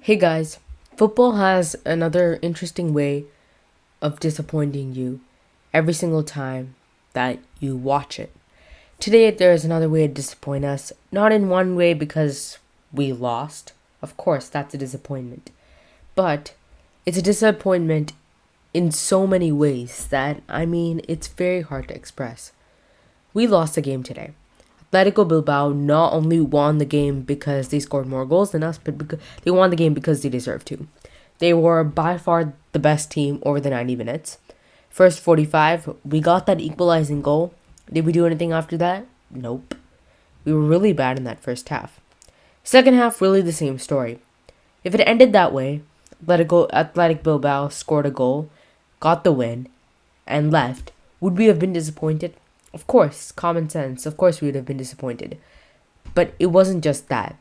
Hey guys, football has another interesting way of disappointing you every single time that you watch it. Today, there is another way to disappoint us, not in one way because we lost. Of course, that's a disappointment. But it's a disappointment in so many ways that, it's very hard to express. We lost the game today. Atletico Bilbao not only won the game because they scored more goals than us, but because they won the game because they deserved to. They were by far the best team over the 90 minutes. First 45, we got that equalizing goal. Did we do anything after that? Nope. We were really bad in that first half. Second half, really the same story. If it ended that way, Athletic Bilbao scored a goal, got the win, and left, would we have been disappointed? Of course, common sense. Of course, we would have been disappointed. But it wasn't just that.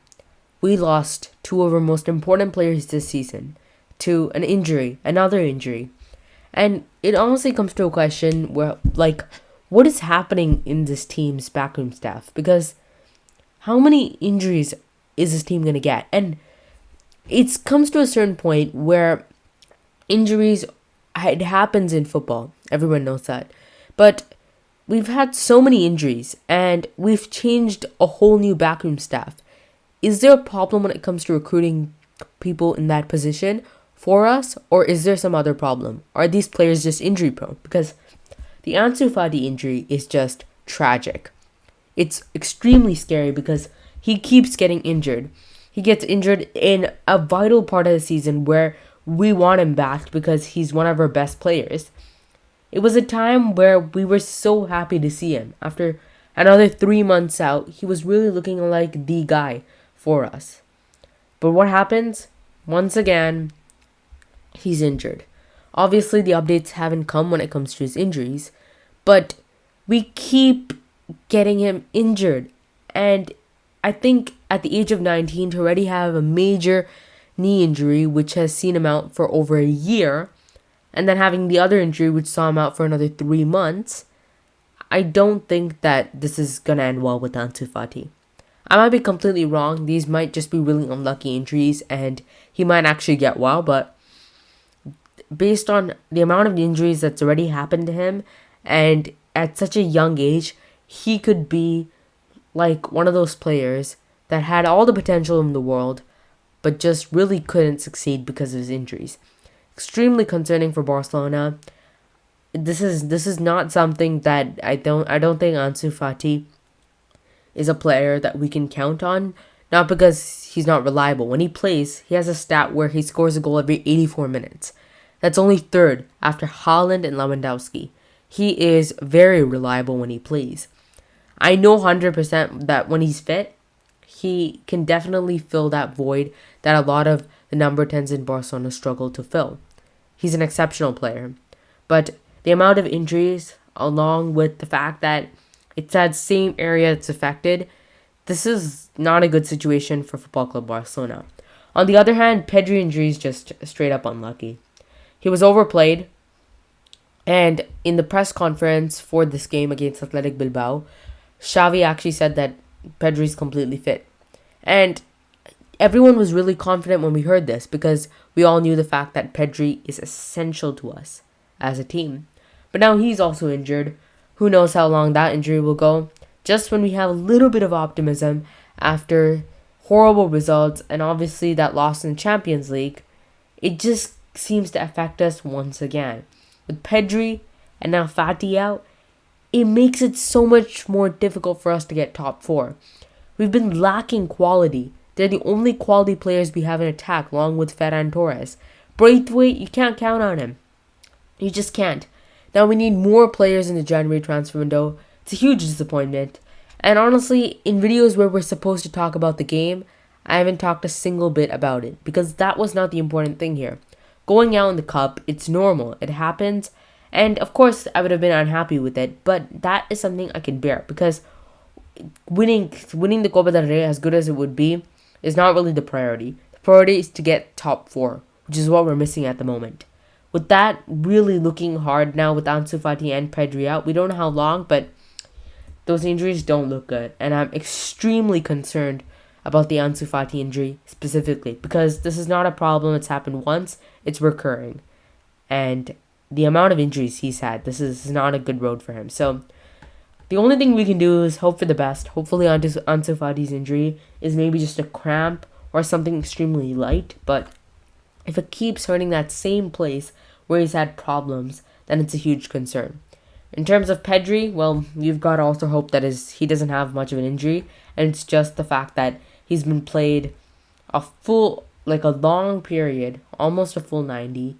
We lost two of our most important players this season to an injury, another injury. And it honestly comes to a question where, what is happening in this team's backroom staff? Because how many injuries is this team going to get? And it comes to a certain point where injuries, it happens in football. Everyone knows that. But we've had so many injuries and we've changed a whole new backroom staff. Is there a problem when it comes to recruiting people in that position for us, or is there some other problem? Are these players just injury prone? Because the ANSU FATI injury is just tragic. It's extremely scary because he keeps getting injured. He gets injured in a vital part of the season where we want him back because he's one of our best players. It was a time where we were so happy to see him. After another 3 months out, he was really looking like the guy for us. But what happens? Once again, he's injured. Obviously, the updates haven't come when it comes to his injuries, but we keep getting him injured. And I think at the age of 19, to already have a major knee injury, which has seen him out for over a year, and then having the other injury, which saw him out for another 3 months, I don't think that this is going to end well with ANSU Fati. I might be completely wrong. These might just be really unlucky injuries, and he might actually get well, but based on the amount of injuries that's already happened to him, and at such a young age, he could be like one of those players that had all the potential in the world, but just really couldn't succeed because of his injuries. Extremely concerning for Barcelona. This is not something that I don't think ANSU Fati is a player that we can count on. Not because he's not reliable. When he plays, he has a stat where he scores a goal every 84 minutes. That's only third after Haaland and Lewandowski. He is very reliable when he plays. I know 100% that when he's fit, he can definitely fill that void that a lot of the number 10s in Barcelona struggle to fill. He's an exceptional player. But the amount of injuries, along with the fact that it's that same area that's affected, this is not a good situation for Football Club Barcelona. On the other hand, Pedri injury is just straight up unlucky. He was overplayed, and in the press conference for this game against Athletic Bilbao, Xavi actually said that Pedri is completely fit. And everyone was really confident when we heard this because we all knew the fact that Pedri is essential to us as a team. But now he's also injured. Who knows how long that injury will go? Just when we have a little bit of optimism after horrible results and obviously that loss in the Champions League, it just seems to affect us once again. With Pedri and now Fati out, it makes it so much more difficult for us to get top 4. We've been lacking quality. They're the only quality players we have in attack, along with Ferran Torres. Braithwaite, you can't count on him. You just can't. Now we need more players in the January transfer window. It's a huge disappointment. And honestly, in videos where we're supposed to talk about the game, I haven't talked a single bit about it because that was not the important thing here. Going out in the cup, it's normal. It happens. And of course, I would have been unhappy with it, but that is something I can bear because winning the Copa del Rey, as good as it would be, is not really the priority. The priority is to get top 4, which is what we're missing at the moment. With that really looking hard now with ANSU Fati and Pedri out, we don't know how long, but those injuries don't look good. And I'm extremely concerned about the Ansu Fati injury specifically, because this is not a problem. It's happened once. It's recurring. And the amount of injuries he's had, this is not a good road for him. So the only thing we can do is hope for the best. Hopefully Ansu Fati's injury is maybe just a cramp or something extremely light. But if it keeps hurting that same place where he's had problems, then it's a huge concern. In terms of Pedri, well, you've got to also hope that he doesn't have much of an injury. And it's just the fact that he's been played a long period, almost a full 90,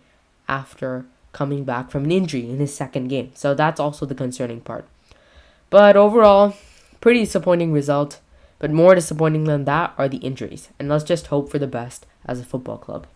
after coming back from an injury in his second game. So that's also the concerning part. But overall, pretty disappointing result. But more disappointing than that are the injuries. And let's just hope for the best as a football club.